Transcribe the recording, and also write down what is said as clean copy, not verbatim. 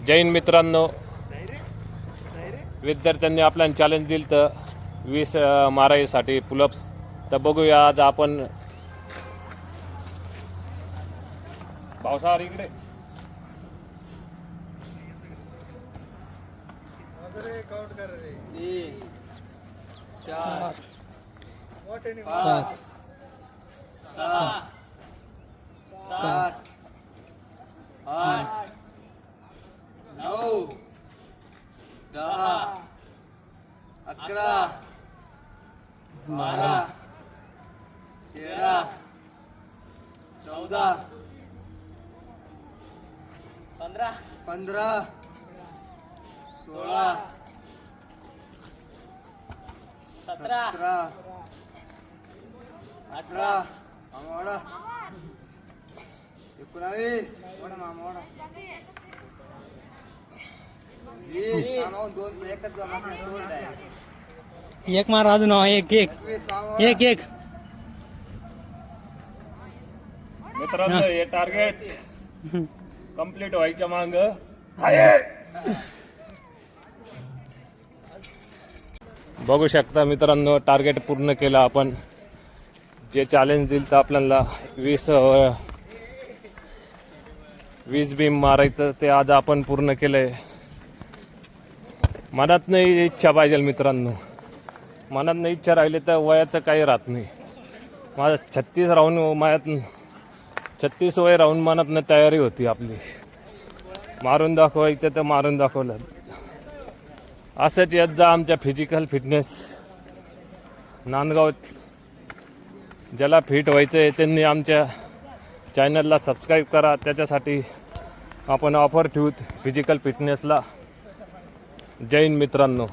जय हिंद मित्रांनो, विद्यार्थ्यांनी आपल्याला चॅलेंज दिलं तर 20 मारायसाठी पुलअप्स. तर बघूया आज आपण. पावसावर इकडे काउंट कर रे 3 4 5 6 7 8 9 10 11 12 13 14 15 16 17 18 मामा 19 मामा 20 मामा 2 एकच जमा दोन डायरेक्ट एक मार अजून एक एक 21 मामा एक एक मित्रांनो, हे टार्गेट कंप्लीट व्हायच्या मांग आहे. बघू शकता मित्रांनो, टार्गेट पूर्ण केलं आपण. जे चॅलेंज दिलं तर आपल्याला 20 बीम मारायचं, ते आज आपण पूर्ण केलंय. मनात नाही इच्छा पाहिजे मित्रांनो, मनात नाही इच्छा राहिली तर वयाचं काही राहत नाही. माझं 36 राहून वयात 36 वय राहून मनातनं तयारी होती आपली. मारून दाखवायचं तर मारून दाखवलं. असंच येत जा आमच्या फिजिकल फिटनेस नांदगाव. ज्याला फिट व्हायचं आहे त्यांनी आमच्या चॅनलला सबस्क्राईब करा. त्याच्यासाठी आपण ऑफर ठेवूत फिजिकल फिटनेसला. जय हिंद मित्रांनो.